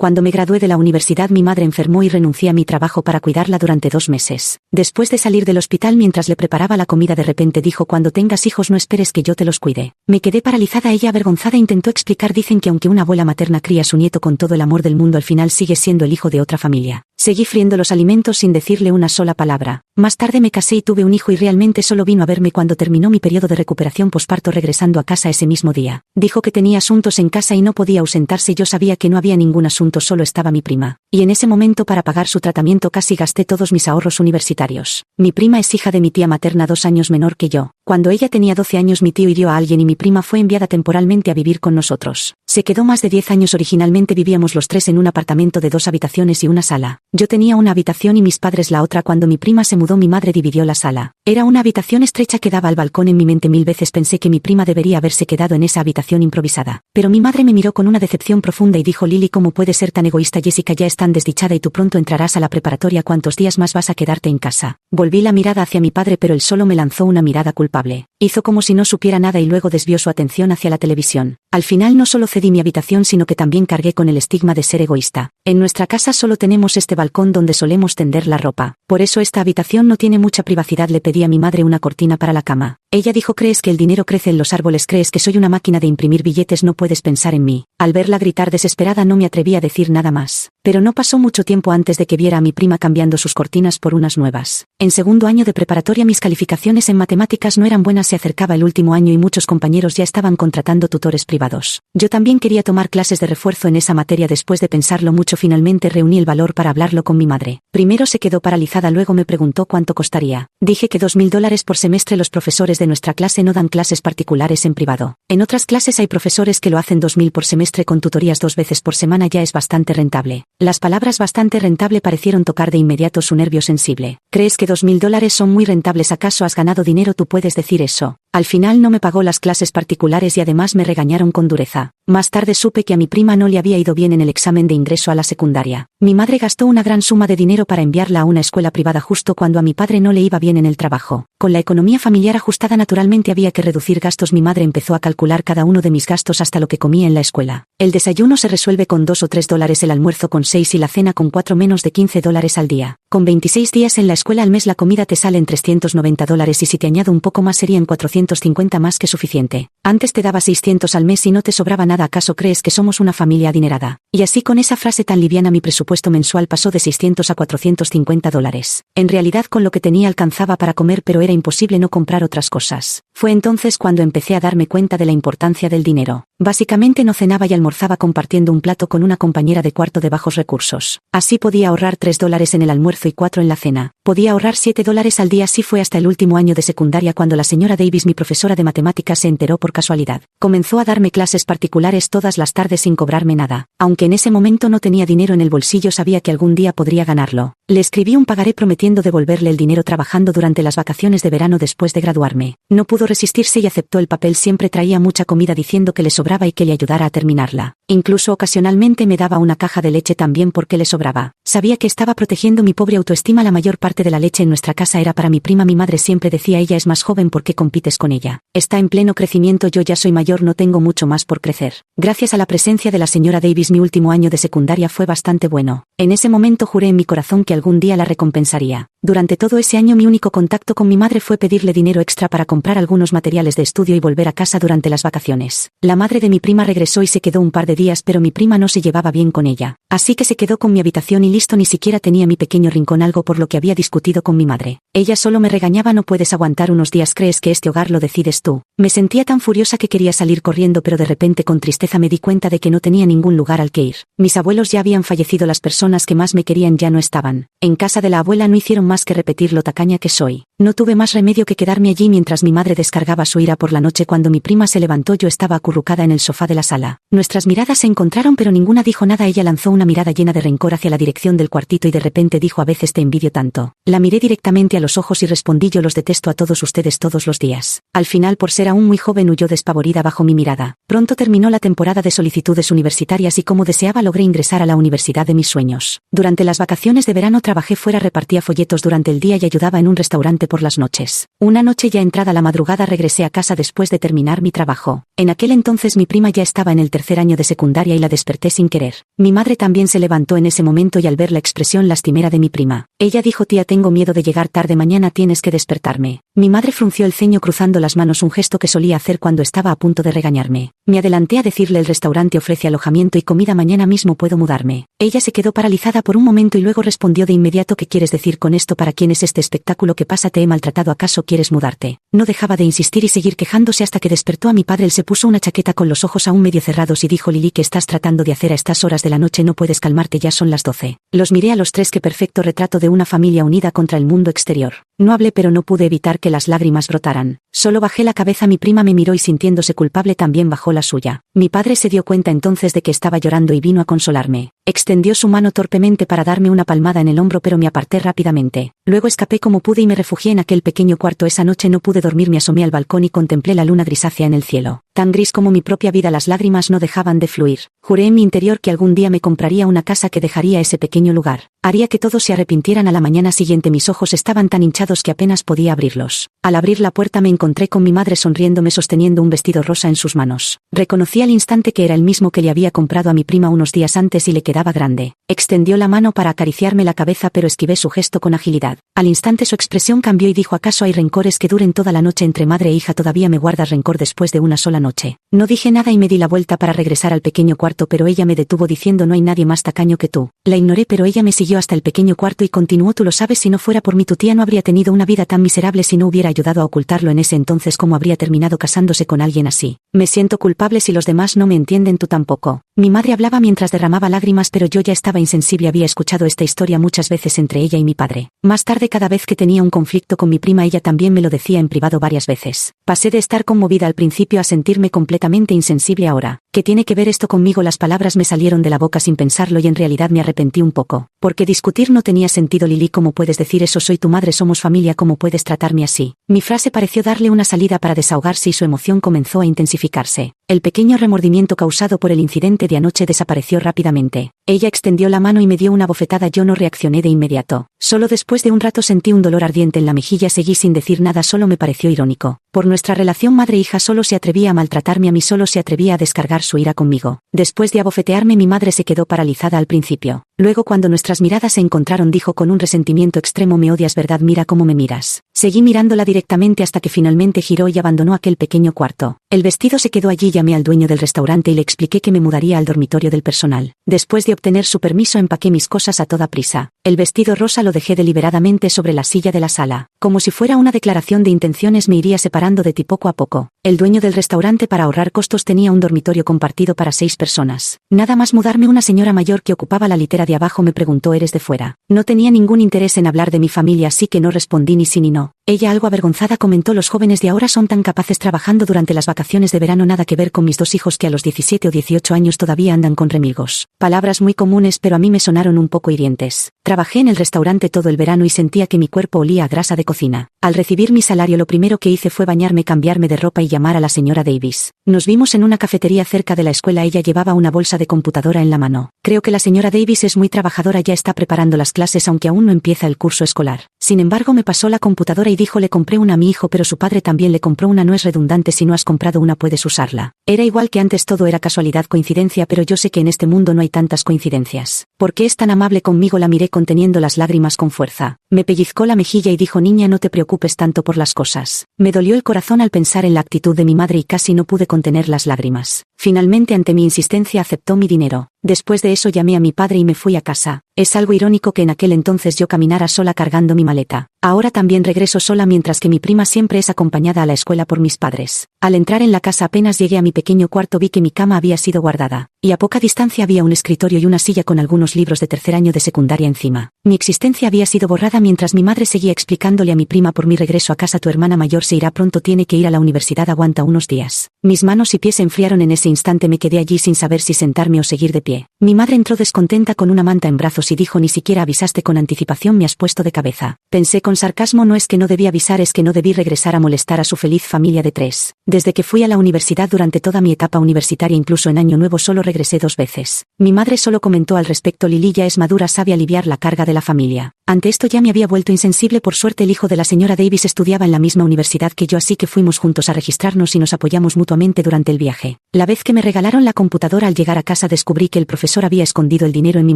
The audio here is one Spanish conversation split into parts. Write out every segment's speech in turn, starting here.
Cuando me gradué de la universidad mi madre enfermó y renuncié a mi trabajo para cuidarla durante 2 meses. Después de salir del hospital mientras le preparaba la comida de repente dijo: cuando tengas hijos no esperes que yo te los cuide. Me quedé paralizada. Ella avergonzada intentó explicar: dicen que aunque una abuela materna cría a su nieto con todo el amor del mundo al final sigue siendo el hijo de otra familia. Seguí friendo los alimentos sin decirle una sola palabra. Más tarde me casé y tuve un hijo y realmente solo vino a verme cuando terminó mi periodo de recuperación posparto regresando a casa ese mismo día. Dijo que tenía asuntos en casa y no podía ausentarse. Yo sabía que no había ningún asunto, solo estaba mi prima. Y en ese momento para pagar su tratamiento casi gasté todos mis ahorros universitarios. Mi prima es hija de mi tía materna 2 años menor que yo. Cuando ella tenía 12 años mi tío hirió a alguien y mi prima fue enviada temporalmente a vivir con nosotros. Se quedó más de 10 años. Originalmente vivíamos los 3 en un apartamento de 2 habitaciones y una sala. Yo tenía una habitación y mis padres la otra. Cuando mi prima se mudó mi madre dividió la sala. Era una habitación estrecha que daba al balcón. En mi mente 1000 veces pensé que mi prima debería haberse quedado en esa habitación improvisada. Pero mi madre me miró con una decepción profunda y dijo: Lily, ¿cómo puedes ser tan egoísta? Jessica ya es tan desdichada y tú pronto entrarás a la preparatoria. ¿Cuántos días más vas a quedarte en casa? Volví la mirada hacia mi padre pero él solo me lanzó una mirada culpable. Hizo como si no supiera nada y luego desvió su atención hacia la televisión. Al final no solo cedí mi habitación sino que también cargué con el estigma de ser egoísta. En nuestra casa solo tenemos este balcón donde solemos tender la ropa. Por eso esta habitación no tiene mucha privacidad. Le pedí a mi madre una cortina para la cama. Ella dijo: ¿crees que el dinero crece en los árboles? ¿Crees que soy una máquina de imprimir billetes? No puedes pensar en mí. Al verla gritar desesperada no me atreví a decir nada más. Pero no pasó mucho tiempo antes de que viera a mi prima cambiando sus cortinas por unas nuevas. En segundo año de preparatoria mis calificaciones en matemáticas no eran buenas. Se acercaba el último año y muchos compañeros ya estaban contratando tutores privados. Yo también quería tomar clases de refuerzo en esa materia. Después de pensarlo mucho finalmente reuní el valor para hablarlo con mi madre. Primero se quedó paralizada, luego me preguntó cuánto costaría. Dije que $2000 por semestre. Los profesores de nuestra clase no dan clases particulares en privado. En otras clases hay profesores que lo hacen. 2000 por semestre con tutorías 2 veces por semana ya es bastante rentable. Las palabras bastante rentable parecieron tocar de inmediato su nervio sensible. ¿Crees que $2000 son muy rentables? ¿Acaso has ganado dinero? Tú puedes decir eso. Al final no me pagó las clases particulares y además me regañaron con dureza. Más tarde supe que a mi prima no le había ido bien en el examen de ingreso a la secundaria. Mi madre gastó una gran suma de dinero para enviarla a una escuela privada justo cuando a mi padre no le iba bien en el trabajo. Con la economía familiar ajustada naturalmente había que reducir gastos. Mi madre empezó a calcular cada uno de mis gastos hasta lo que comía en la escuela. El desayuno se resuelve con $2 o $3, el almuerzo con 6 y la cena con 4, menos de $15 al día. Con 26 días en la escuela al mes la comida te sale en $390 y si te añado un poco más serían 450, más que suficiente. Antes te daba 600 al mes y no te sobraba nada. ¿Acaso crees que somos una familia adinerada? Y así con esa frase tan liviana mi presupuesto mensual pasó de 600 a $450. En realidad con lo que tenía alcanzaba para comer pero era imposible no comprar otras cosas. Fue entonces cuando empecé a darme cuenta de la importancia del dinero. Básicamente no cenaba y almorzaba compartiendo un plato con una compañera de cuarto de bajos recursos. Así podía ahorrar $3 en el almuerzo y 4 en la cena. Podía ahorrar $7 al día. Así fue hasta el último año de secundaria cuando la señora Davis, mi profesora de matemáticas, se enteró por casualidad. Comenzó a darme clases particulares todas las tardes sin cobrarme nada. Aunque en ese momento no tenía dinero en el bolsillo, sabía que algún día podría ganarlo. Le escribí un pagaré prometiendo devolverle el dinero trabajando durante las vacaciones de verano después de graduarme. No pudo resistirse y aceptó el papel. Siempre traía mucha comida diciendo que le sobraba y que le ayudara a terminarla. Incluso ocasionalmente me daba una caja de leche también porque le sobraba. Sabía que estaba protegiendo mi pobre autoestima. La mayor parte de la leche en nuestra casa era para mi prima. Mi madre siempre decía: ella es más joven, ¿por qué compites con ella? Está en pleno crecimiento, yo ya soy mayor, no tengo mucho más por crecer. Gracias a la presencia de la señora Davis mi último año de secundaria fue bastante bueno. En ese momento juré en mi corazón que algún día la recompensaría. Durante todo ese año mi único contacto con mi madre fue pedirle dinero extra para comprar algunos materiales de estudio y volver a casa durante las vacaciones. La madre de mi prima regresó y se quedó un par de días, pero mi prima no se llevaba bien con ella. Así que se quedó con mi habitación y listo, ni siquiera tenía mi pequeño rincón, algo por lo que había discutido con mi madre. Ella solo me regañaba: no puedes aguantar unos días, crees que este hogar lo decides tú. Me sentía tan furiosa que quería salir corriendo, pero de repente con tristeza me di cuenta de que no tenía ningún lugar al que ir. Mis abuelos ya habían fallecido, las personas que más me querían ya no estaban. En casa de la abuela no hicieron más que repetir lo tacaña que soy. No tuve más remedio que quedarme allí mientras mi madre descargaba su ira por la noche. Cuando mi prima se levantó yo estaba acurrucada en el sofá de la sala. Nuestras miradas se encontraron pero ninguna dijo nada. Ella lanzó una mirada llena de rencor hacia la dirección del cuartito y de repente dijo: a veces te envidio tanto. La miré directamente a los ojos y respondí: yo los detesto a todos ustedes todos los días. Al final, por ser aún muy joven, huyó despavorida bajo mi mirada. Pronto terminó la temporada de solicitudes universitarias y como deseaba logré ingresar a la universidad de mis sueños. Durante las vacaciones de verano trabajé fuera, repartía folletos durante el día y ayudaba en un restaurante restaurante por las noches. Una noche ya entrada la madrugada regresé a casa después de terminar mi trabajo. En aquel entonces mi prima ya estaba en el tercer año de secundaria y la desperté sin querer. Mi madre también se levantó en ese momento y al ver la expresión lastimera de mi prima, ella dijo: tía, tengo miedo de llegar tarde mañana, tienes que despertarme. Mi madre frunció el ceño cruzando las manos, un gesto que solía hacer cuando estaba a punto de regañarme. Me adelanté a decirle: el restaurante ofrece alojamiento y comida, mañana mismo puedo mudarme. Ella se quedó paralizada por un momento y luego respondió de inmediato: ¿qué quieres decir con esto? ¿Para quién es este espectáculo? ¿Qué pasa? ¿Te he maltratado? ¿Acaso quieres mudarte? No dejaba de insistir y seguir quejándose hasta que despertó a mi padre. Él se puso una chaqueta con los ojos aún medio cerrados y dijo: Lili, ¿qué estás tratando de hacer a estas horas de la noche? No puedes calmarte, ya son las 12. Los miré a los tres. Qué perfecto retrato de una familia unida contra el mundo exterior. No hablé, pero no pude evitar que las lágrimas brotaran. Solo bajé la cabeza. Mi prima me miró y sintiéndose culpable también bajó la suya. Mi padre se dio cuenta entonces de que estaba llorando y vino a consolarme. Extendió su mano torpemente para darme una palmada en el hombro, pero me aparté rápidamente. Luego escapé como pude y me refugié en aquel pequeño cuarto. Esa noche no pude dormir, me asomé al balcón y contemplé la luna grisácea en el cielo. Tan gris como mi propia vida, las lágrimas no dejaban de fluir. Juré en mi interior que algún día me compraría una casa, que dejaría ese pequeño lugar. Haría que todos se arrepintieran. A la mañana siguiente mis ojos estaban tan hinchados que apenas podía abrirlos. Al abrir la puerta me encontré con mi madre sonriéndome, sosteniendo un vestido rosa en sus manos. Reconocí al instante que era el mismo que le había comprado a mi prima unos días antes y le quedaba grande. Extendió la mano para acariciarme la cabeza, pero esquivé su gesto con agilidad. Al instante su expresión cambió y dijo: ¿acaso hay rencores que duren toda la noche? Entre madre e hija todavía me guardas rencor después de una sola noche. No dije nada y me di la vuelta para regresar al pequeño cuarto, pero ella me detuvo diciendo: no hay nadie más tacaño que tú. La ignoré, pero ella me siguió hasta el pequeño cuarto y continuó: tú lo sabes, si no fuera por mí tu tía no habría tenido una vida tan miserable. Si no hubiera ayudado a ocultarlo en ese entonces, ¿cómo habría terminado casándose con alguien así? Me siento culpable si los demás no me entienden, tú tampoco. Mi madre hablaba mientras derramaba lágrimas, pero yo ya estaba insensible. Había escuchado esta historia muchas veces entre ella y mi padre. Más tarde, cada vez que tenía un conflicto con mi prima, ella también me lo decía en privado varias veces. Pasé de estar conmovida al principio a sentirme completamente insensible ahora. ¿Qué tiene que ver esto conmigo? Las palabras me salieron de la boca sin pensarlo y en realidad me arrepentí un poco. Porque discutir no tenía sentido. Lili, ¿cómo puedes decir eso? Soy tu madre, somos familia, ¿cómo puedes tratarme así? Mi frase pareció darle una salida para desahogarse y su emoción comenzó a intensificarse. El pequeño remordimiento causado por el incidente de anoche desapareció rápidamente. Ella extendió la mano y me dio una bofetada. Yo no reaccioné de inmediato. Solo después de un rato sentí un dolor ardiente en la mejilla. Seguí sin decir nada, solo me pareció irónico. Por nuestra relación madre-hija solo se atrevía a maltratarme a mí, solo se atrevía a descargar su ira conmigo. Después de abofetearme, mi madre se quedó paralizada al principio. Luego, cuando nuestras miradas se encontraron, dijo con un resentimiento extremo: me odias, ¿verdad? Mira cómo me miras. Seguí mirándola directamente hasta que finalmente giró y abandonó aquel pequeño cuarto. El vestido se quedó allí. Llamé al dueño del restaurante y le expliqué que me mudaría al dormitorio del personal. Después de obtener su permiso, empaqué mis cosas a toda prisa. El vestido rosa lo dejé deliberadamente sobre la silla de la sala. Como si fuera una declaración de intenciones, me iría separando de ti poco a poco. El dueño del restaurante, para ahorrar costos, tenía un dormitorio compartido para 6 personas. Nada más mudarme, una señora mayor que ocupaba la litera de abajo me preguntó: ¿eres de fuera? No tenía ningún interés en hablar de mi familia, así que no respondí ni sí ni no. Ella, algo avergonzada, comentó: los jóvenes de ahora son tan capaces trabajando durante las vacaciones de verano, nada que ver con mis 2 hijos que a los 17 o 18 años todavía andan con remilgos. Palabras muy comunes, pero a mí me sonaron un poco hirientes. Trabajé en el restaurante todo el verano y sentía que mi cuerpo olía a grasa de cocina. Al recibir mi salario, lo primero que hice fue bañarme, cambiarme de ropa y llamar a la señora Davis. Nos vimos en una cafetería cerca de la escuela. Ella llevaba una bolsa de computadora en la mano. Creo que la señora Davis es muy trabajadora, ya está preparando las clases aunque aún no empieza el curso escolar. Sin embargo, me pasó la computadora y dijo: le compré una a mi hijo, pero su padre también le compró una. No es redundante, si no has comprado una puedes usarla. Era igual que antes, todo era casualidad, coincidencia, pero yo sé que en este mundo no hay tantas coincidencias. ¿Por qué es tan amable conmigo? La miré conteniendo las lágrimas con fuerza. Me pellizcó la mejilla y dijo: niña, no te preocupes tanto por las cosas. Me dolió el corazón al pensar en la actitud de mi madre y casi no pude contener las lágrimas. Finalmente, ante mi insistencia, aceptó mi dinero. Después de eso llamé a mi padre y me fui a casa. Es algo irónico que en aquel entonces yo caminara sola cargando mi maleta. Ahora también regreso sola, mientras que mi prima siempre es acompañada a la escuela por mis padres. Al entrar en la casa, apenas llegué a mi pequeño cuarto, vi que mi cama había sido guardada, y a poca distancia había un escritorio y una silla con algunos libros de tercer año de secundaria encima. Mi existencia había sido borrada mientras mi madre seguía explicándole a mi prima por mi regreso a casa: tu hermana mayor se irá pronto, tiene que ir a la universidad, aguanta unos días. Mis manos y pies se enfriaron en ese instante. Me quedé allí sin saber si sentarme o seguir de pie. Mi madre entró descontenta con una manta en brazos y dijo: ni siquiera avisaste con anticipación, me has puesto de cabeza. Pensé con sarcasmo: no es que no debí avisar, es que no debí regresar a molestar a su feliz familia de 3. Desde que fui a la universidad, durante toda mi etapa universitaria, incluso en Año Nuevo, solo regresé 2 veces. Mi madre solo comentó al respecto: Lili ya es madura, sabe aliviar la carga de la familia. Ante esto ya me había vuelto insensible. Por suerte el hijo de la señora Davis estudiaba en la misma universidad que yo, así que fuimos juntos a registrarnos y nos apoyamos mutuamente durante el viaje. La vez que me regalaron la computadora, al llegar a casa descubrí que el profesor había escondido el dinero en mi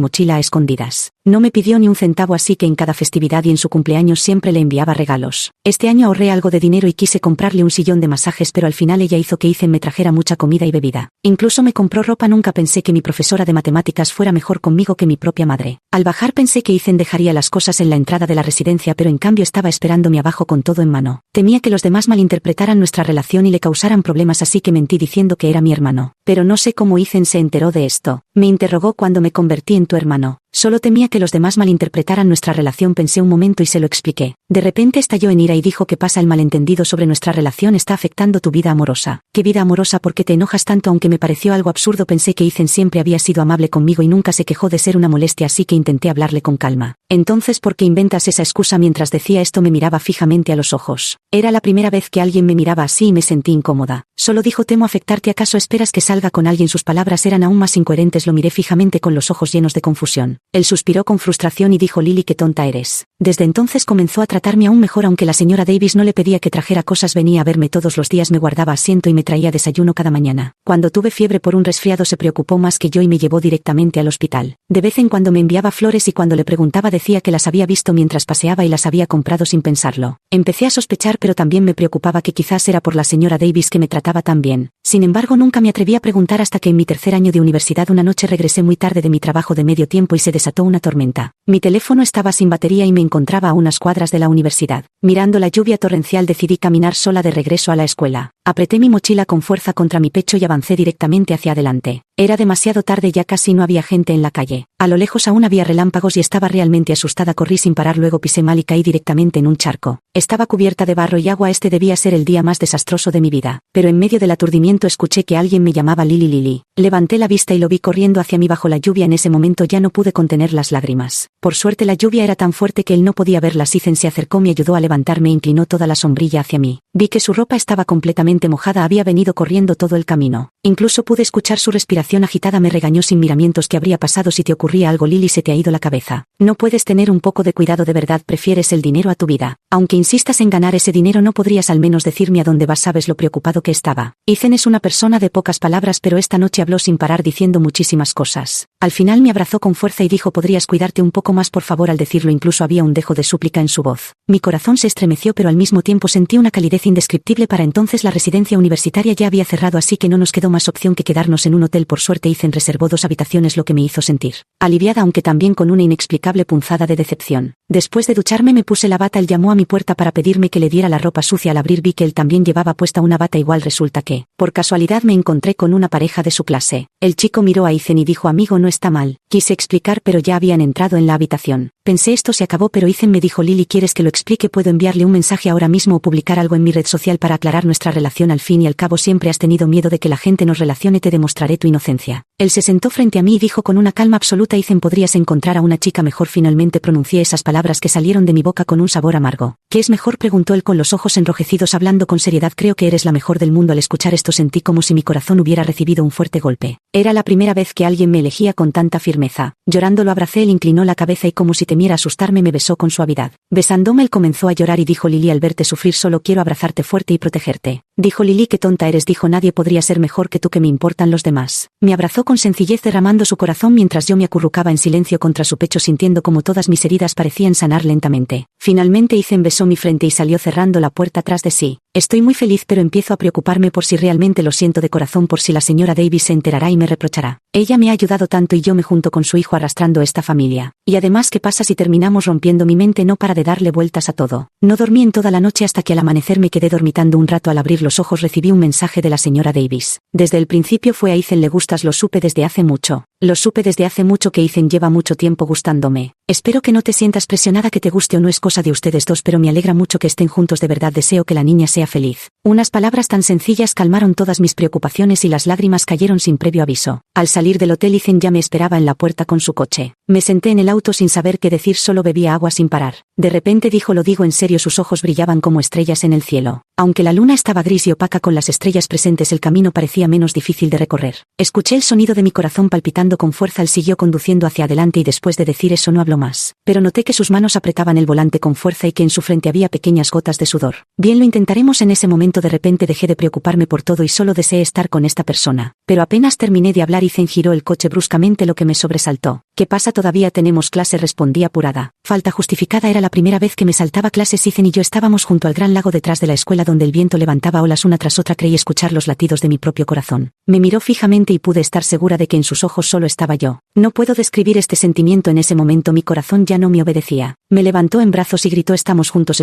mochila a escondidas. No me pidió ni un centavo, así que en cada festividad y en su cumpleaños siempre le enviaba regalos. Este año ahorré algo de dinero y quise comprarle un sillón de masajes, pero al final ella hizo que Ethan me trajera mucha comida y bebida. Incluso me compró ropa. Nunca pensé que mi profesora de matemáticas fuera mejor conmigo que mi propia madre. Al bajar pensé que Ethan dejaría las cosas en la entrada de la residencia, pero en cambio estaba esperándome abajo con todo en mano. Temía que los demás malinterpretaran nuestra relación y le causaran problemas, así que mentí diciendo que era mi hermano. Pero no sé cómo Ethan se enteró de esto. Me interrogó cuando me convertí en tu hermano. Solo temía que los demás malinterpretaran nuestra relación. Pensé un momento y se lo expliqué. De repente estalló en ira y dijo: ¿qué pasa? El malentendido sobre nuestra relación está afectando tu vida amorosa. ¿Qué vida amorosa? ¿Por qué te enojas tanto? Aunque me pareció algo absurdo, pensé que Ethan siempre había sido amable conmigo y nunca se quejó de ser una molestia, así que intenté hablarle con calma. Entonces, ¿por qué inventas esa excusa? Mientras decía esto me miraba fijamente a los ojos. Era la primera vez que alguien me miraba así y me sentí incómoda. Solo dijo: temo afectarte. ¿Acaso esperas que salga con alguien? Sus palabras eran aún más incoherentes. Lo miré fijamente con los ojos llenos de confusión. Él suspiró con frustración y dijo: Lily, qué tonta eres. Desde entonces comenzó a tratarme aún mejor. Aunque la señora Davis no le pedía que trajera cosas, venía a verme todos los días, me guardaba asiento y me traía desayuno cada mañana. Cuando tuve fiebre por un resfriado se preocupó más que yo y me llevó directamente al hospital. De vez en cuando me enviaba flores y cuando le preguntaba decía que las había visto mientras paseaba y las había comprado sin pensarlo. Empecé a sospechar, pero también me preocupaba que quizás era por la señora Davis que me trataba tan bien. Sin embargo, nunca me atreví a preguntar hasta que en mi tercer año de universidad una noche regresé muy tarde de mi trabajo de medio tiempo y se desató una tormenta. Mi teléfono estaba sin batería y me encontraba a unas cuadras de la universidad. Mirando la lluvia torrencial decidí caminar sola de regreso a la escuela. Apreté mi mochila con fuerza contra mi pecho y avancé directamente hacia adelante. Era demasiado tarde, ya casi no había gente en la calle. A lo lejos aún había relámpagos y estaba realmente asustada. Corrí sin parar, luego pisé mal y caí directamente en un charco. Estaba cubierta de barro y agua. Este debía ser el día más desastroso de mi vida. Pero en medio del aturdimiento escuché que alguien me llamaba: Lily, Lily. Levanté la vista y lo vi corriendo hacia mí bajo la lluvia. En ese momento ya no pude contener las lágrimas. Por suerte la lluvia era tan fuerte que él no podía verlas. Ethan se acercó, me ayudó a levantarme e inclinó toda la sombrilla hacia mí. Vi que su ropa estaba completamente mojada. Había venido corriendo todo el camino. Incluso pude escuchar su respiración agitada. Me regañó sin miramientos: ¿qué habría pasado si te ocurría algo? Lily, se te ha ido la cabeza. No puedes tener un poco de cuidado de verdad. Prefieres el dinero a tu vida. Aunque insistas en ganar ese dinero, ¿no podrías al menos decirme a dónde vas? Sabes lo preocupado que estaba. Ethan es una persona de pocas palabras, pero esta noche habló sin parar diciendo muchísimas cosas. Al final me abrazó con fuerza y dijo: ¿podrías cuidarte un poco más, por favor? Al decirlo incluso había un dejo de súplica en su voz. Mi corazón se estremeció, pero al mismo tiempo sentí una calidez indescriptible. Para entonces la residencia universitaria ya había cerrado, así que no nos quedó más opción que quedarnos en un hotel. Por suerte Ethan reservó 2 habitaciones, lo que me hizo sentir aliviada, aunque también con una inexplicable punzada de decepción. Después de ducharme me puse la bata. Él llamó a mi puerta para pedirme que le diera la ropa sucia. Al abrir vi que él también llevaba puesta una bata igual. Resulta que, por casualidad, me encontré con una pareja de su clase. El chico miró a Ethan y dijo: amigo, no está mal. Quise explicar, pero ya habían entrado en la habitación. Pensé esto se acabó, pero Ethan me dijo: Lily, ¿quieres que lo explique? Puedo enviarle un mensaje ahora mismo o publicar algo en mi red social para aclarar nuestra relación. Al fin y al cabo siempre has tenido miedo de que la gente nos relacione. Te demostraré tu inocencia. Él se sentó frente a mí y dijo con una calma absoluta: Ethan, podrías encontrar a una chica mejor. Finalmente pronuncié esas palabras que salieron de mi boca con un sabor amargo. ¿Qué es mejor?, preguntó él con los ojos enrojecidos, hablando con seriedad. Creo que eres la mejor del mundo. Al escuchar esto sentí como si mi corazón hubiera recibido un fuerte golpe. Era la primera vez que alguien me elegía con tanta firmeza. Llorando lo abracé. Él inclinó la cabeza y, como si temiera asustarme, me besó con suavidad. Besándome él comenzó a llorar y dijo: Lily, al verte sufrir solo quiero abrazarte fuerte y protegerte. Dijo Lily: qué tonta eres. Dijo: nadie podría ser mejor que tú, que me importan los demás. Me abrazó con sencillez, derramando su corazón mientras yo me acurrucaba en silencio contra su pecho, sintiendo como todas mis heridas parecían sanar lentamente. Finalmente Ethan besó mi frente y salió cerrando la puerta tras de sí. Estoy muy feliz, pero empiezo a preocuparme por si realmente lo siento de corazón, por si la señora Davis se enterará y me reprochará. Ella me ha ayudado tanto y yo me junto con su hijo arrastrando esta familia. Y además, ¿qué pasa si terminamos rompiendo? Mi mente no para de darle vueltas a todo. No dormí en toda la noche hasta que al amanecer me quedé dormitando un rato. Al abrir los ojos recibí un mensaje de la señora Davis. Desde el principio fue: a Ethan le gustas. Lo supe desde hace mucho. Lo supe desde hace mucho que Ethan lleva mucho tiempo gustándome. Espero que no te sientas presionada, que te guste o no es cosa de ustedes dos, pero me alegra mucho que estén juntos. De verdad deseo que la niña sea feliz. Unas palabras tan sencillas calmaron todas mis preocupaciones y las lágrimas cayeron sin previo aviso. Al salir del hotel, Ethan ya me esperaba en la puerta con su coche. Me senté en el auto sin saber qué decir, solo bebía agua sin parar. De repente dijo: lo digo en serio. Sus ojos brillaban como estrellas en el cielo. Aunque la luna estaba gris y opaca con las estrellas presentes, el camino parecía menos difícil de recorrer. Escuché el sonido de mi corazón palpitando con fuerza. Él siguió conduciendo hacia adelante y después de decir eso no habló más. Pero noté que sus manos apretaban el volante con fuerza y que en su frente había pequeñas gotas de sudor. Bien, lo intentaremos. En ese momento de repente dejé de preocuparme por todo y solo deseé estar con esta persona. Pero apenas terminé de hablar, Ethan giró el coche bruscamente, lo que me sobresaltó. ¿Qué pasa? Todavía tenemos clase, respondí apurada. Falta justificada, era la primera vez que me saltaba clases. Ethan y yo estábamos junto al gran lago detrás de la escuela donde el viento levantaba olas una tras otra. Creí escuchar los latidos de mi propio corazón. Me miró fijamente y pude estar segura de que en sus ojos solo estaba yo. No puedo describir este sentimiento. En ese momento mi corazón ya no me obedecía. Me levantó en brazos y gritó: estamos juntos,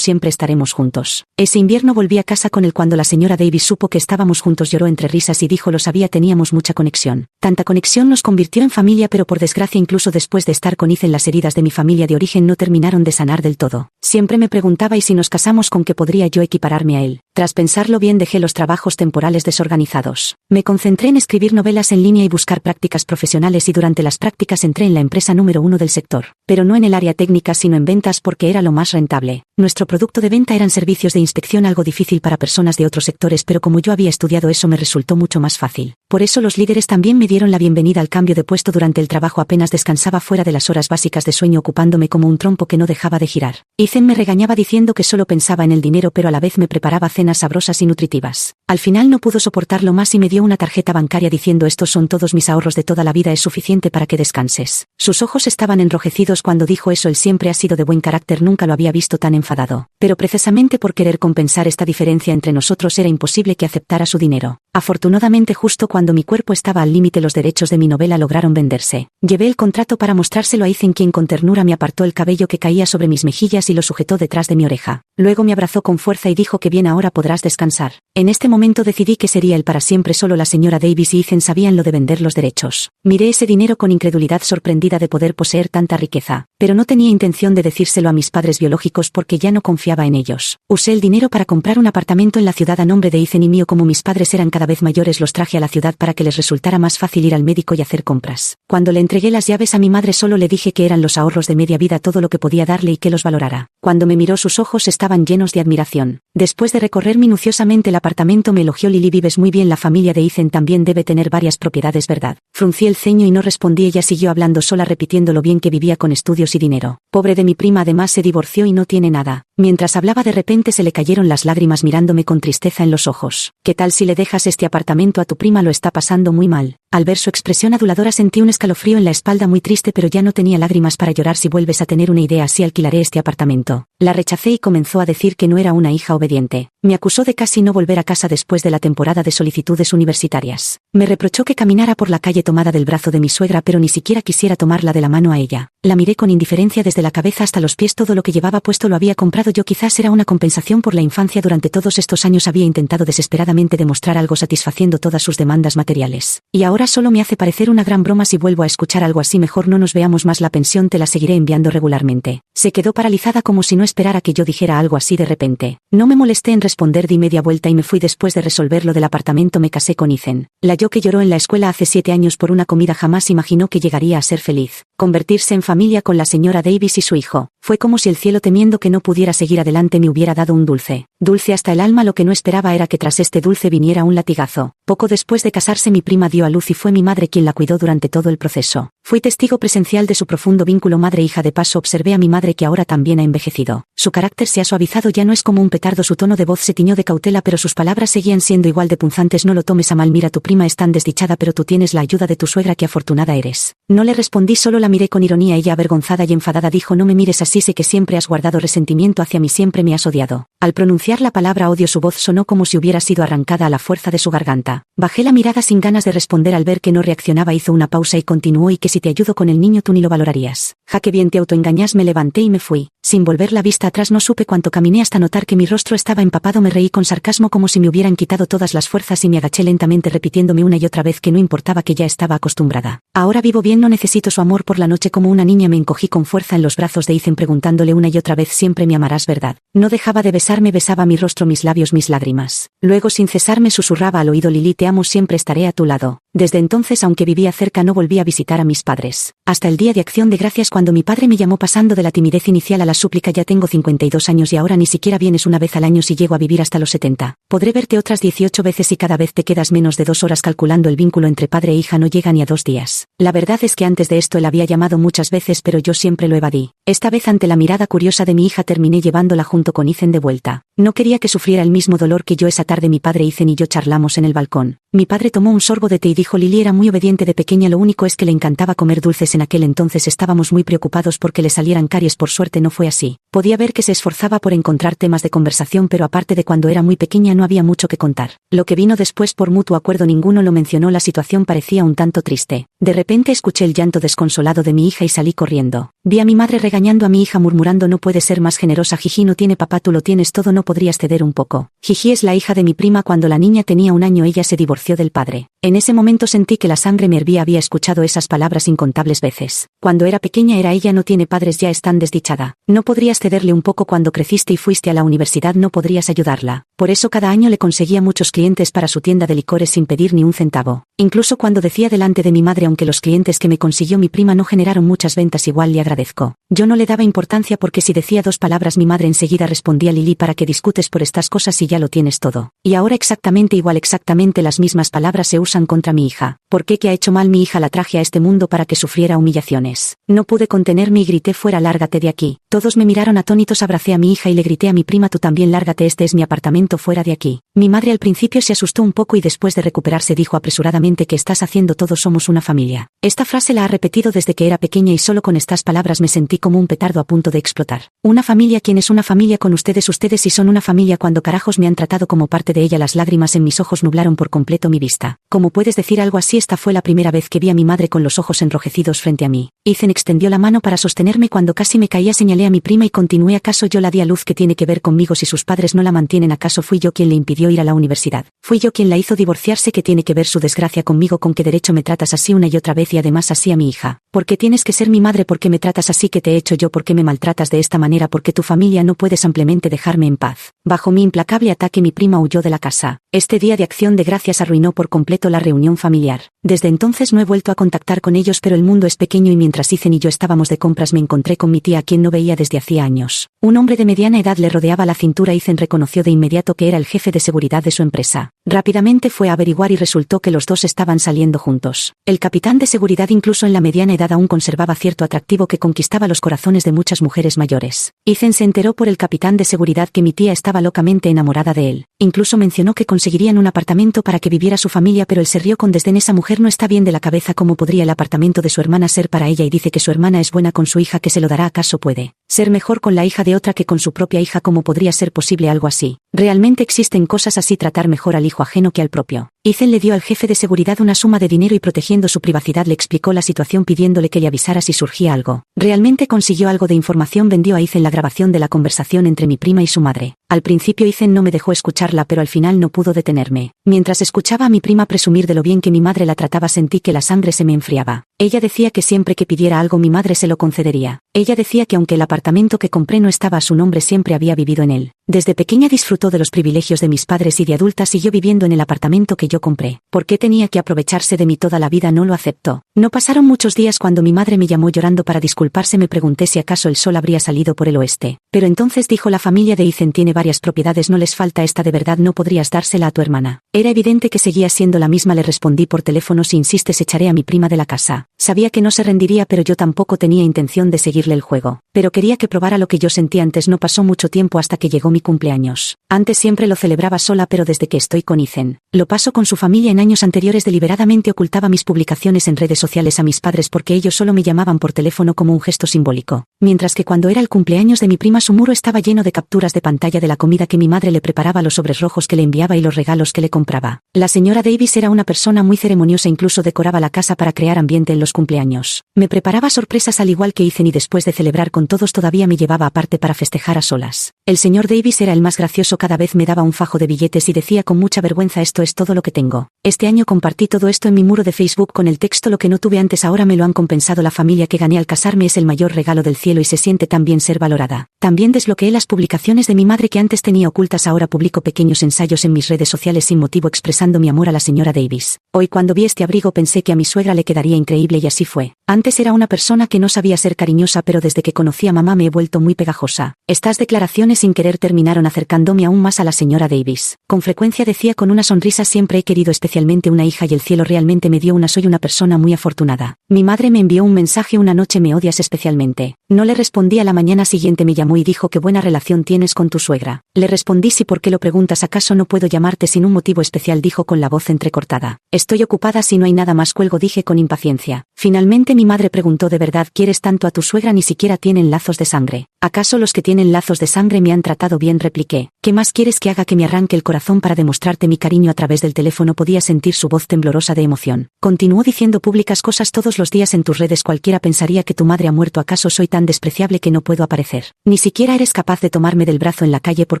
siempre estaremos juntos. Ese invierno volví a casa con él. Cuando la señora Davis supo que estábamos juntos, lloró entre risas y dijo: lo sabía, teníamos mucha conexión. Tanta conexión nos convirtió en familia, pero por desgracia, incluso después de estar con Ethan, las heridas de mi familia de origen no terminaron de sanar del todo. Siempre me preguntaba: ¿y si nos casamos, con qué podría yo equipararme a él? Tras pensarlo bien, dejé los trabajos temporales desorganizados. Me concentré en escribir novelas en línea y buscar prácticas profesionales, y durante las prácticas entré en la empresa número 1 del sector. Pero no en el área técnica, sino en ventas, porque era lo más rentable. Nuestro producto de venta eran servicios de inspección, algo difícil para personas de otros sectores, pero como yo había estudiado eso me resultó mucho más fácil. Por eso los líderes también me dieron la bienvenida al cambio de puesto. Durante el trabajo apenas descansaba fuera de las horas básicas de sueño, ocupándome como un trompo que no dejaba de girar. Ethan me regañaba diciendo que solo pensaba en el dinero, pero a la vez me preparaba cenas sabrosas y nutritivas. Al final no pudo soportarlo más y me dio una tarjeta bancaria diciendo: estos son todos mis ahorros de toda la vida, es suficiente para que descanses. Sus ojos estaban enrojecidos cuando dijo eso. Él siempre ha sido de buen carácter, nunca lo había visto tan enfadado. Pero precisamente por querer compensar esta diferencia entre nosotros era imposible que aceptara su dinero. Afortunadamente, justo cuando mi cuerpo estaba al límite, los derechos de mi novela lograron venderse. Llevé el contrato para mostrárselo a Ethan, quien con ternura me apartó el cabello que caía sobre mis mejillas y lo sujetó detrás de mi oreja. Luego me abrazó con fuerza y dijo que bien, ahora podrás descansar. En este momento decidí que sería él para siempre. Solo la señora Davis y Ethan sabían lo de vender los derechos. Miré ese dinero con incredulidad, sorprendida de poder poseer tanta riqueza. Pero no tenía intención de decírselo a mis padres biológicos porque ya no confiaba en ellos. Usé el dinero para comprar un apartamento en la ciudad a nombre de Ethan y mío. Como mis padres eran cada vez mayores, los traje a la ciudad para que les resultara más fácil ir al médico y hacer compras. Cuando le entregué las llaves a mi madre, solo le dije que eran los ahorros de media vida, todo lo que podía darle, y que los valorara. Cuando me miró, sus ojos estaban llenos de admiración. Después de recorrer minuciosamente el apartamento, me elogió: Lily, vives muy bien, la familia de Ethan también debe tener varias propiedades, ¿verdad? Fruncí el ceño y no respondí. Ella siguió hablando sola, repitiendo lo bien que vivía con estudios y dinero. Pobre de mi prima, además se divorció y no tiene nada. Mientras hablaba, de repente se le cayeron las lágrimas, mirándome con tristeza en los ojos. ¿Qué tal si le dejas este apartamento a tu prima? Lo está pasando muy mal. Al ver su expresión aduladora sentí un escalofrío en la espalda, muy triste, pero ya no tenía lágrimas para llorar. Si vuelves a tener una idea así, alquilaré este apartamento. La rechacé y comenzó a decir que no era una hija obediente. Me acusó de casi no volver a casa después de la temporada de solicitudes universitarias. Me reprochó que caminara por la calle tomada del brazo de mi suegra, pero ni siquiera quisiera tomarla de la mano a ella. La miré con indiferencia desde la cabeza hasta los pies. Todo lo que llevaba puesto lo había comprado yo. Quizás era una compensación por la infancia. Durante todos estos años había intentado desesperadamente demostrar algo, satisfaciendo todas sus demandas materiales. Y ahora solo me hace parecer una gran broma. Si vuelvo a escuchar algo así, mejor no nos veamos más. La pensión te la seguiré enviando regularmente. Se quedó paralizada como si no esperara que yo dijera algo así de repente. No me molesté en responder, di media vuelta y me fui. Después de resolver lo del apartamento me casé con Ethan. La yo que lloró en la escuela hace 7 años por una comida jamás imaginó que llegaría a ser feliz. Convertirse en familia con la señora Davis y su hijo. Fue como si el cielo, temiendo que no pudiera seguir adelante, me hubiera dado un dulce. Dulce hasta el alma. Lo que no esperaba era que tras este dulce viniera un latigazo. Poco después de casarse, mi prima dio a luz y fue mi madre quien la cuidó durante todo el proceso. Fui testigo presencial de su profundo vínculo madre-hija. De paso observé a mi madre, que ahora también ha envejecido. Su carácter se ha suavizado, ya no es como un petardo. Su tono de voz se tiñó de cautela, pero sus palabras seguían siendo igual de punzantes. No lo tomes a mal, mira, tu prima es tan desdichada, pero tú tienes la ayuda de tu suegra, qué afortunada eres. No le respondí, solo la miré con ironía. Ella, avergonzada y enfadada, dijo: no me mires así, sé que siempre has guardado resentimiento hacia mí, siempre me has odiado. Al pronunciar la palabra odio, su voz sonó como si hubiera sido arrancada a la fuerza de su garganta. Bajé la mirada sin ganas de responder. Al ver que no reaccionaba, hizo una pausa y continuó: y que si te ayudo con el niño tú ni lo valorarías. Ja, que bien te autoengañas. Me levanté y me fui. Sin volver la vista atrás no supe cuánto caminé hasta notar que mi rostro estaba empapado. Me reí con sarcasmo como si me hubieran quitado todas las fuerzas y me agaché lentamente repitiéndome una y otra vez que no importaba, que ya estaba acostumbrada. Ahora vivo bien, no necesito su amor. Por la noche como una niña me encogí con fuerza en los brazos de Ethan preguntándole una y otra vez: siempre me amarás, ¿verdad? No dejaba de besarme, besaba mi rostro, mis labios, mis lágrimas. Luego sin cesar me susurraba al oído: Lily, te amo, siempre estaré a tu lado. Desde entonces, aunque vivía cerca, no volví a visitar a mis padres. Hasta el día de Acción de Gracias, cuando mi padre me llamó, pasando de la timidez inicial a la súplica: ya tengo 52 años y ahora ni siquiera vienes una vez al año. Si llego a vivir hasta los 70, podré verte otras 18 veces y cada vez te quedas menos de 2 horas. Calculando, el vínculo entre padre e hija no llega ni a 2 días. La verdad es que antes de esto él había llamado muchas veces, pero yo siempre lo evadí. Esta vez, ante la mirada curiosa de mi hija, terminé llevándola junto con Ethan de vuelta. No quería que sufriera el mismo dolor que yo. Esa tarde mi padre, Ethan y yo charlamos en el balcón. Mi padre tomó un sorbo de té y dijo: Lily era muy obediente de pequeña, lo único es que le encantaba comer dulces. En aquel entonces estábamos muy preocupados porque le salieran caries. Por suerte no fue así. Podía ver que se esforzaba por encontrar temas de conversación, pero aparte de cuando era muy pequeña no había mucho que contar. Lo que vino después, por mutuo acuerdo, ninguno lo mencionó. La situación parecía un tanto triste. De repente escuché el llanto desconsolado de mi hija y salí corriendo. Vi a mi madre regañando a mi hija, murmurando: no puede ser más generosa. Gigi no tiene papá, tú lo tienes todo, ¿no podrías ceder un poco? Gigi es la hija de mi prima. Cuando la niña tenía 1 año ella se divorció del padre. En ese momento sentí que la sangre me hervía. Había escuchado esas palabras incontables veces. Cuando era pequeña era ella: no tiene padres, ya es tan desdichada. No podrías cederle un poco. Cuando creciste y fuiste a la universidad no podrías ayudarla. Por eso cada año le conseguía muchos clientes para su tienda de licores sin pedir ni un centavo. Incluso cuando decía delante de mi madre: aunque los clientes que me consiguió mi prima no generaron muchas ventas, igual le agradezco. Yo no le daba importancia porque si decía 2 palabras mi madre enseguida respondía: Lily, ¿para qué discutes por estas cosas si ya lo tienes todo? Y ahora exactamente igual, exactamente las mismas palabras se usan contra mi hija. ¿Por qué? ¿Qué ha hecho mal mi hija? La traje a este mundo para que sufriera humillaciones. No pude contenerme y grité fuera: lárgate de aquí. Todos me miraron atónitos. Abracé a mi hija y le grité a mi prima: tú también lárgate, este es mi apartamento, fuera de aquí. Mi madre al principio se asustó un poco y después de recuperarse dijo apresuradamente: ¿qué estás haciendo? Todos somos una familia. Esta frase la ha repetido desde que era pequeña y solo con estas palabras me sentí como un petardo a punto de explotar. Una familia, ¿quién es una familia con ustedes? Ustedes sí son una familia. Cuando carajos me han tratado como parte de ella? Las lágrimas en mis ojos nublaron por completo mi vista. ¿Cómo puedes decir algo así? Esta fue la primera vez que vi a mi madre con los ojos enrojecidos frente a mí. Ethan extendió la mano para sostenerme. Cuando casi me caía señalé a mi prima y continué: ¿acaso yo la di a luz? ¿Qué tiene que ver conmigo si sus padres no la mantienen? ¿Acaso fui yo quien le impidió ir a la universidad? ¿Fui yo quien la hizo divorciarse? ¿Qué tiene que ver su desgracia conmigo? ¿Con qué derecho me tratas así una y otra vez y además así a mi hija? ¿Por qué tienes que ser mi madre? ¿Por qué me tratas así? ¿Qué te he hecho yo? ¿Por qué me maltratas de esta manera? ¿Por qué tu familia no puede simplemente dejarme en paz? Bajo mi implacable ataque mi prima huyó de la casa. Este día de Acción de Gracias arruinó por completo la reunión familiar. Desde entonces no he vuelto a contactar con ellos, pero el mundo es pequeño y mientras Ethan y yo estábamos de compras me encontré con mi tía, a quien no veía desde hacía años. Un hombre de mediana edad le rodeaba la cintura. Ethan reconoció de inmediato que era el jefe de seguridad de su empresa. Rápidamente fue a averiguar y resultó que los dos estaban saliendo juntos. El capitán de seguridad, incluso en la mediana edad, aún conservaba cierto atractivo que conquistaba los corazones de muchas mujeres mayores. Ethan se enteró por el capitán de seguridad que mi tía estaba locamente enamorada de él. Incluso mencionó que conseguirían un apartamento para que viviera su familia, pero él se rió con desdén: esa mujer no está bien de la cabeza, ¿cómo podría el apartamento de su hermana ser para ella? Y dice que su hermana es buena con su hija, que se lo dará. ¿Acaso puede ser mejor con la hija de otra que con su propia hija? ¿Cómo podría ser posible algo así? ¿Realmente existen cosas así? Tratar mejor al hijo ajeno que al propio. Ethan le dio al jefe de seguridad una suma de dinero y, protegiendo su privacidad, le explicó la situación pidiéndole que le avisara si surgía algo. Realmente consiguió algo de información. Vendió a Ethan la grabación de la conversación entre mi prima y su madre. Al principio Ethan no me dejó escucharla, pero al final no pudo detenerme. Mientras escuchaba a mi prima presumir de lo bien que mi madre la trataba, sentí que la sangre se me enfriaba. Ella decía que siempre que pidiera algo mi madre se lo concedería. Ella decía que aunque el apartamento que compré no estaba a su nombre, siempre había vivido en él. Desde pequeña disfrutó de los privilegios de mis padres y de adulta siguió viviendo en el apartamento que yo compré. ¿Por qué tenía que aprovecharse de mí toda la vida? No lo acepto. No pasaron muchos días cuando mi madre me llamó llorando para disculparse. Me pregunté si acaso el sol habría salido por el oeste. Pero entonces dijo: la familia de Ethan tiene varias propiedades, no les falta esta. ¿De verdad no podrías dársela a tu hermana? Era evidente que seguía siendo la misma. Le respondí por teléfono: si insistes echaré a mi prima de la casa. Sabía que no se rendiría, pero yo tampoco tenía intención de seguirle el juego. Pero quería que probara lo que yo sentía antes. No pasó mucho tiempo hasta que llegó mi cumpleaños. Antes siempre lo celebraba sola, pero desde que estoy con Ethan, lo paso con su familia. En años anteriores deliberadamente ocultaba mis publicaciones en redes sociales a mis padres porque ellos solo me llamaban por teléfono como un gesto simbólico. mientras que cuando era el cumpleaños de mi prima su muro estaba lleno de capturas de pantalla de la comida que mi madre le preparaba, los sobres rojos que le enviaba y los regalos que le compraba. La señora Davis era una persona muy ceremoniosa, incluso decoraba la casa para crear ambiente en los cumpleaños. Me preparaba sorpresas al igual que Ethan y después de celebrar con todos todavía me llevaba aparte para festejar a solas. El señor Davis era el más gracioso, cada vez me daba un fajo de billetes y decía con mucha vergüenza: esto es todo lo que tengo. Este año compartí todo esto en mi muro de Facebook con el texto: lo que no tuve antes ahora me lo han compensado. La familia que gané al casarme es el mayor regalo del cielo y se siente tan bien ser valorada. También desbloqueé las publicaciones de mi madre que antes tenía ocultas, ahora publico pequeños ensayos en mis redes sociales sin motivo expresando mi amor a la señora Davis. Hoy cuando vi este abrigo pensé que a mi suegra le quedaría increíble y así fue. Antes era una persona que no sabía ser cariñosa, pero desde que conocí a mamá me he vuelto muy pegajosa. Estas declaraciones sin querer terminaron acercándome aún más a la señora Davis. Con frecuencia decía con una sonrisa: siempre he querido especialmente una hija y el cielo realmente me dio una, soy una persona muy afortunada. Mi madre me envió un mensaje una noche: me odias especialmente. No le respondí. A la mañana siguiente me llamó y dijo: qué buena relación tienes con tu suegra. Le respondí: sí, ¿por qué lo preguntas? ¿Acaso no puedo llamarte sin un motivo especial? Dijo con la voz entrecortada. Estoy ocupada, si no hay nada más cuelgo, dije con impaciencia. Finalmente mi madre preguntó: ¿de verdad quieres tanto a tu suegra? Ni siquiera tienen lazos de sangre. ¿Acaso los que tienen lazos de sangre me han tratado bien? Repliqué. ¿Qué más quieres que haga? Que me arranque el corazón para demostrarte mi cariño. A través del teléfono podía sentir su voz temblorosa de emoción. Continuó diciendo: publicas cosas todos los días en tus redes, cualquiera pensaría que tu madre ha muerto. ¿Acaso soy tan despreciable que no puedo aparecer? Ni siquiera eres capaz de tomarme del brazo en la calle. ¿Por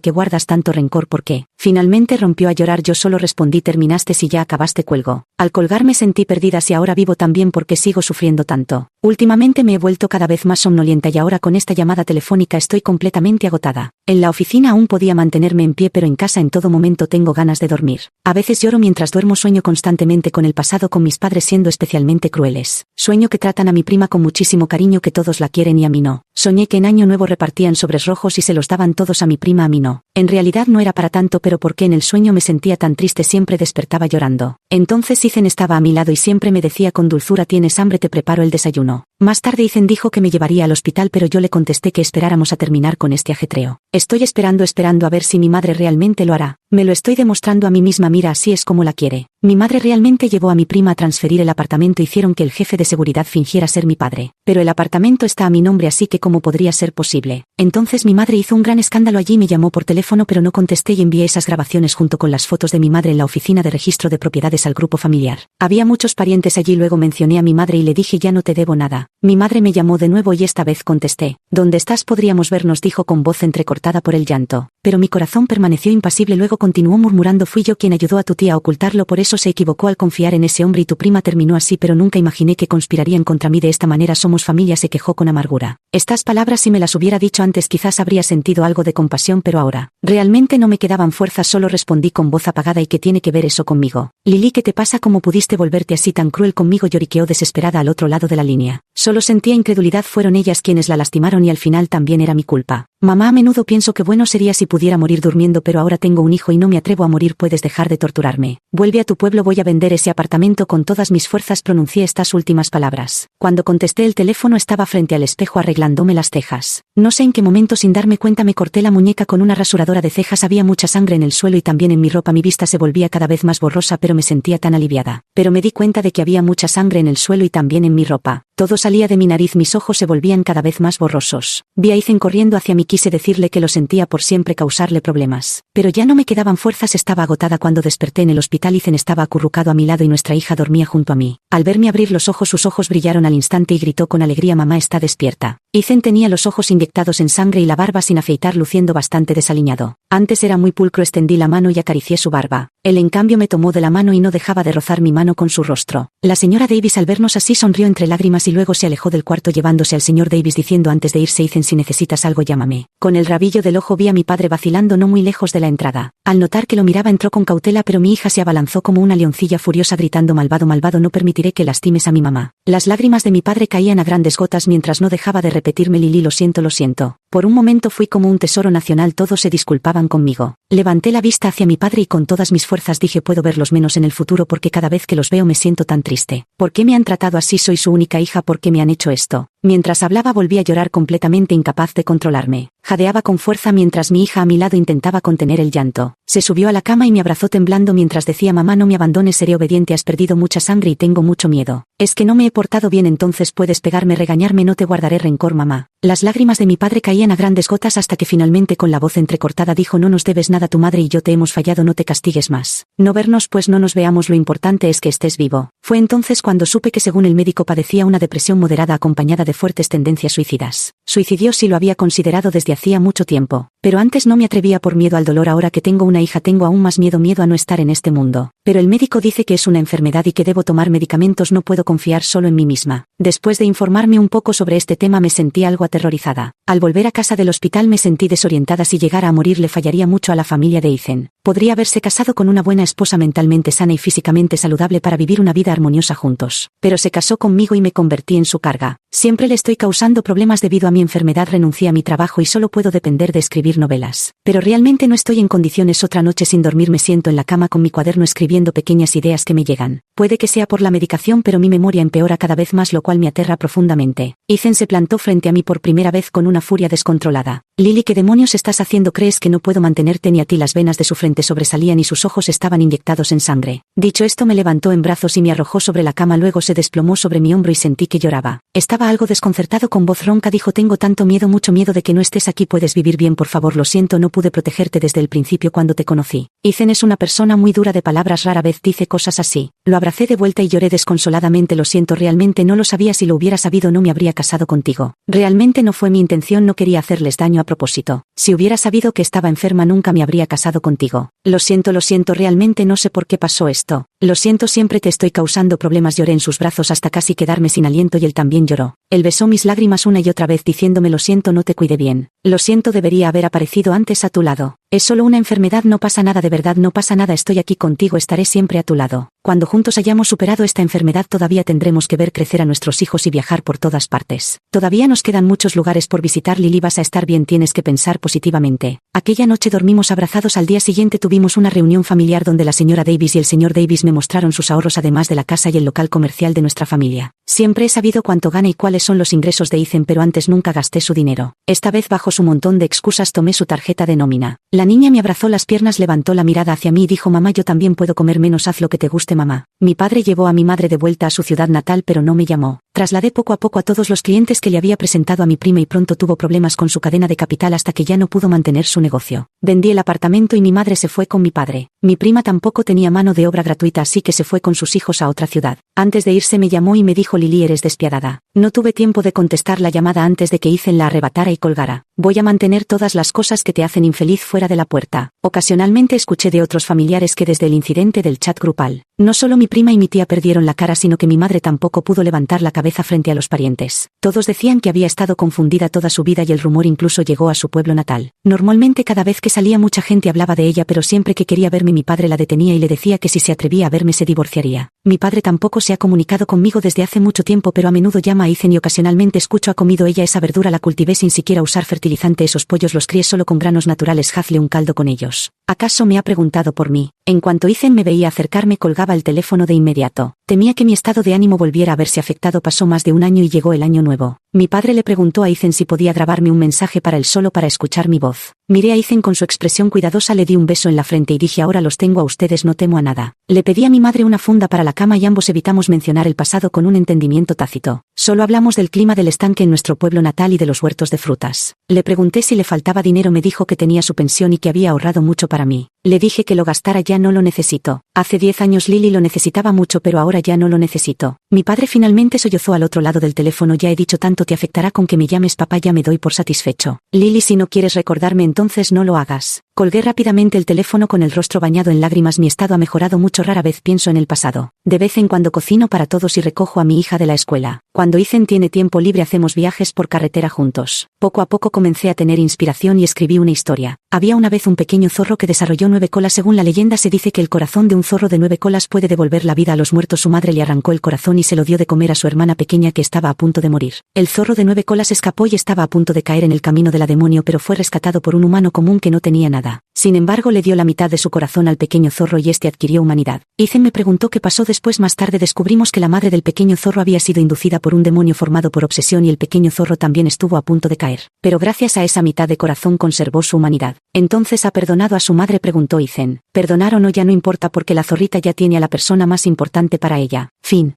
qué guardas tanto rencor? ¿Por qué? Finalmente rompió a llorar. Yo solo respondí: terminaste, si ya acabaste, cuelgo. Al colgarme sentí perdida. Si ahora vivo tan bien, ¿por qué sigo sufriendo tanto? Últimamente me he vuelto cada vez más somnolienta y ahora con esta llamada telefónica estoy completamente agotada. En la oficina aún podía mantenerme en pie, pero en casa en todo momento tengo ganas de dormir. A veces lloro mientras duermo, sueño constantemente con el pasado, con mis padres siendo especialmente crueles. Sueño que tratan a mi prima con muchísimo cariño, que todos la quieren y a mí no. Soñé que en Año Nuevo repartían sobres rojos y se los daban todos a mi prima, a mí no. En realidad no era para tanto, pero porque en el sueño me sentía tan triste, siempre despertaba llorando. Entonces Ethan estaba a mi lado y siempre me decía con dulzura: ¿tienes hambre? Te preparo el desayuno. Más tarde Ethan dijo que me llevaría al hospital, pero yo le contesté que esperáramos a terminar con este ajetreo. Estoy esperando a ver si mi madre realmente lo hará. Me lo estoy demostrando a mí misma. Mira, así es como la quiere. Mi madre realmente llevó a mi prima a transferir el apartamento. Hicieron que el jefe de seguridad fingiera ser mi padre. Pero el apartamento está a mi nombre, así que ¿cómo podría ser posible? Entonces mi madre hizo un gran escándalo allí. Me llamó por teléfono, pero no contesté y envié esas grabaciones junto con las fotos de mi madre en la oficina de registro de propiedades al grupo familiar. Había muchos parientes allí. Luego mencioné a mi madre y le dije: ya no te debo nada. Mi madre me llamó de nuevo y esta vez contesté. ¿Dónde estás? Podríamos vernos, dijo con voz entrecortada por el llanto. Pero mi corazón permaneció impasible. Luego continuó murmurando: fui yo quien ayudó a tu tía a ocultarlo, por eso se equivocó al confiar en ese hombre y tu prima terminó así, pero nunca imaginé que conspirarían contra mí de esta manera. Somos familia, se quejó con amargura. Estas palabras, si me las hubiera dicho antes, quizás habría sentido algo de compasión, pero ahora realmente no me quedaban fuerzas. Solo respondí con voz apagada: ¿y qué tiene que ver eso conmigo? Lily, ¿qué te pasa? ¿Cómo pudiste volverte así tan cruel conmigo? Lloriqueó desesperada al otro lado de la línea. Solo sentía incredulidad. Fueron ellas quienes la lastimaron y al final también era mi culpa. Mamá, a menudo pienso que bueno sería si pudiera morir durmiendo, pero ahora tengo un hijo y no me atrevo a morir. Puedes dejar de torturarme. Vuelve a tu pueblo, voy a vender ese apartamento con todas mis fuerzas. Pronuncié estas últimas palabras. Cuando contesté el teléfono estaba frente al espejo arreglándome las cejas. No sé en qué momento, sin darme cuenta, me corté la muñeca con una rasuradora de cejas. Había mucha sangre en el suelo y también en mi ropa. Mi vista se volvía cada vez más borrosa, pero me sentía tan aliviada. Pero me di cuenta de que había mucha sangre en el suelo y también en mi ropa. Todo salía de mi nariz, mis ojos se volvían cada vez más borrosos. Vi a Ethan corriendo hacia mí, quise decirle que lo sentía por siempre causarle problemas. Pero ya no me quedaban fuerzas, estaba agotada. Cuando desperté en el hospital, Ethan estaba acurrucado a mi lado y nuestra hija dormía junto a mí. Al verme abrir los ojos, sus ojos brillaron al instante y gritó con alegría: mamá está despierta. Ethan tenía los ojos inyectados en sangre y la barba sin afeitar, luciendo bastante desaliñado. Antes era muy pulcro, extendí la mano y acaricié su barba. Él en cambio me tomó de la mano y no dejaba de rozar mi mano con su rostro. La señora Davis al vernos así sonrió entre lágrimas y luego se alejó del cuarto llevándose al señor Davis diciendo antes de irse: Ethan, si necesitas algo llámame. Con el rabillo del ojo vi a mi padre vacilando no muy lejos de la entrada. Al notar que lo miraba entró con cautela, pero mi hija se abalanzó como una leoncilla furiosa gritando: malvado, malvado, no permitiré que lastimes a mi mamá. Las lágrimas de mi padre caían a grandes gotas mientras no dejaba de repetirme: Lily, lo siento, lo siento. Por un momento fui como un tesoro nacional, todos se disculpaban conmigo. Levanté la vista hacia mi padre y con todas mis fuerzas dije: puedo verlos menos en el futuro porque cada vez que los veo me siento tan triste. ¿Por qué me han tratado así? Soy su única hija, ¿por qué me han hecho esto? Mientras hablaba volví a llorar completamente incapaz de controlarme. Jadeaba con fuerza mientras mi hija a mi lado intentaba contener el llanto. Se subió a la cama y me abrazó temblando mientras decía: mamá, no me abandones, seré obediente, has perdido mucha sangre y tengo mucho miedo. Es que no me he portado bien, entonces puedes pegarme, regañarme, no te guardaré rencor, mamá. Las lágrimas de mi padre caían a grandes gotas hasta que finalmente con la voz entrecortada dijo: no nos debes nada, tu madre y yo te hemos fallado, no te castigues más. No vernos pues no nos veamos, lo importante es que estés vivo. Fue entonces cuando supe que según el médico padecía una depresión moderada acompañada de fuertes tendencias suicidas. Suicidio sí lo había considerado desde hacía mucho tiempo, pero antes no me atrevía por miedo al dolor. Ahora que tengo una hija tengo aún más miedo a no estar en este mundo. Pero el médico dice que es una enfermedad y que debo tomar medicamentos, no puedo confiar solo en mí misma. Después de informarme un poco sobre este tema me sentí algo aterrorizada. Al volver a casa del hospital me sentí desorientada. Si llegara a morir le fallaría mucho a la familia de Ethan. Podría haberse casado con una buena esposa mentalmente sana y físicamente saludable para vivir una vida armoniosa juntos. Pero se casó conmigo y me convertí en su carga. Siempre le estoy causando problemas debido a mi enfermedad. Renuncié a mi trabajo y solo puedo depender de escribir novelas. Pero realmente no estoy en condiciones. Otra noche sin dormir me siento en la cama con mi cuaderno escribiendo pequeñas ideas que me llegan. Puede que sea por la medicación, pero mi memoria empeora cada vez más, lo cual me aterra profundamente. Ethan se plantó frente a mí por primera vez con una furia descontrolada. Lily, ¿qué demonios estás haciendo? ¿Crees que no puedo mantenerte ni a ti? Las venas de su frente sobresalían y sus ojos estaban inyectados en sangre. Dicho esto me levantó en brazos y me arrojó sobre la cama, luego se desplomó sobre mi hombro y sentí que lloraba. Estaba algo desconcertado. Con voz ronca dijo: tengo tanto miedo, mucho miedo de que no estés aquí. ¿Puedes vivir bien, por favor? Lo siento, no pude protegerte desde el principio cuando te conocí. Ethan es una persona muy dura de palabras, rara vez dice cosas así. Lo abracé de vuelta y lloré desconsoladamente. Lo siento, realmente no lo sabía. Si lo hubiera sabido no me habría casado contigo. Realmente no fue mi intención, no quería hacerles daño a propósito. Si hubiera sabido que estaba enferma nunca me habría casado contigo. Lo siento, realmente no sé por qué pasó esto. Lo siento, siempre te estoy causando problemas. Lloré en sus brazos hasta casi quedarme sin aliento y él también lloró. Él besó mis lágrimas una y otra vez diciéndome: lo siento, no te cuidé bien. Lo siento, debería haber aparecido antes a tu lado. Es solo una enfermedad, no pasa nada, de verdad no pasa nada, estoy aquí contigo, estaré siempre a tu lado. Cuando juntos hayamos superado esta enfermedad todavía tendremos que ver crecer a nuestros hijos y viajar por todas partes. Todavía nos quedan muchos lugares por visitar. Lily, vas a estar bien, tienes que pensar positivamente. Aquella noche dormimos abrazados. Al día siguiente tuvimos una reunión familiar donde la señora Davis y el señor Davis me mostraron sus ahorros, además de la casa y el local comercial de nuestra familia. Siempre he sabido cuánto gana y cuáles son los ingresos de Ethan, pero antes nunca gasté su dinero. Esta vez, bajo su montón de excusas, tomé su tarjeta de nómina. La niña me abrazó las piernas, levantó la mirada hacia mí y dijo: mamá, yo también puedo comer menos, haz lo que te guste, mamá. Mi padre llevó a mi madre de vuelta a su ciudad natal, pero no me llamó. Trasladé poco a poco a todos los clientes que le había presentado a mi prima y pronto tuvo problemas con su cadena de capital hasta que ya no pudo mantener su negocio. Vendí el apartamento y mi madre se fue con mi padre. Mi prima tampoco tenía mano de obra gratuita, así que se fue con sus hijos a otra ciudad. Antes de irse me llamó y me dijo: Lily, eres despiadada. No tuve tiempo de contestar la llamada antes de que Ethan la arrebatara y colgara. Voy a mantener todas las cosas que te hacen infeliz fuera de la puerta. Ocasionalmente escuché de otros familiares que desde el incidente del chat grupal, no solo mi prima y mi tía perdieron la cara, sino que mi madre tampoco pudo levantar la cabeza frente a los parientes. Todos decían que había estado confundida toda su vida y el rumor incluso llegó a su pueblo natal. Normalmente cada vez que salía mucha gente hablaba de ella, pero siempre que quería verme mi padre la detenía y le decía que si se atrevía a verme se divorciaría. Mi padre tampoco se ha comunicado conmigo desde hace mucho tiempo, pero a menudo llama a Ethan y ocasionalmente escucho: ha comido ella esa verdura? La cultivé sin siquiera usar fertilizante, esos pollos los crié solo con granos naturales, hazle un caldo con ellos. ¿Acaso me ha preguntado por mí? En cuanto Ethan me veía acercarme colgaba el teléfono de inmediato. Temía que mi estado de ánimo volviera a verse afectado. Pasó más de un año y llegó el año nuevo. Mi padre le preguntó a Ethan si podía grabarme un mensaje para él solo para escuchar mi voz. Miré a Ethan con su expresión cuidadosa, le di un beso en la frente y dije: ahora los tengo a ustedes, no temo a nada. Le pedí a mi madre una funda para la cama y ambos evitamos mencionar el pasado con un entendimiento tácito. Solo hablamos del clima del estanque en nuestro pueblo natal y de los huertos de frutas. Le pregunté si le faltaba dinero, me dijo que tenía su pensión y que había ahorrado mucho para mí. Le dije que lo gastara, ya no lo necesito. Hace 10 años Lily lo necesitaba mucho, pero ahora ya no lo necesito. Mi padre finalmente sollozó al otro lado del teléfono: ya he dicho tanto, te afectará con que me llames papá, ya me doy por satisfecho. Lily, si no quieres recordarme entonces no lo hagas. Colgué rápidamente el teléfono con el rostro bañado en lágrimas. Mi estado ha mejorado mucho, rara vez pienso en el pasado. De vez en cuando cocino para todos y recojo a mi hija de la escuela. Cuando Ethan tiene tiempo libre hacemos viajes por carretera juntos. Poco a poco comencé a tener inspiración y escribí una historia. Había una vez un pequeño zorro que desarrolló 9 colas. Según la leyenda se dice que el corazón de un zorro de 9 colas puede devolver la vida a los muertos. Su madre le arrancó el corazón y se lo dio de comer a su hermana pequeña que estaba a punto de morir. El zorro de 9 colas escapó y estaba a punto de caer en el camino de la demonio, pero fue rescatado por un humano común que no tenía nada. Sin embargo, le dio la mitad de su corazón al pequeño zorro y este adquirió humanidad. Ethan me preguntó qué pasó después. Más tarde descubrimos que la madre del pequeño zorro había sido inducida por un demonio formado por obsesión y el pequeño zorro también estuvo a punto de caer. Pero gracias a esa mitad de corazón conservó su humanidad. ¿Entonces ha perdonado a su madre?, preguntó Ethan. Perdonar o no ya no importa porque la zorrita ya tiene a la persona más importante para ella. Fin.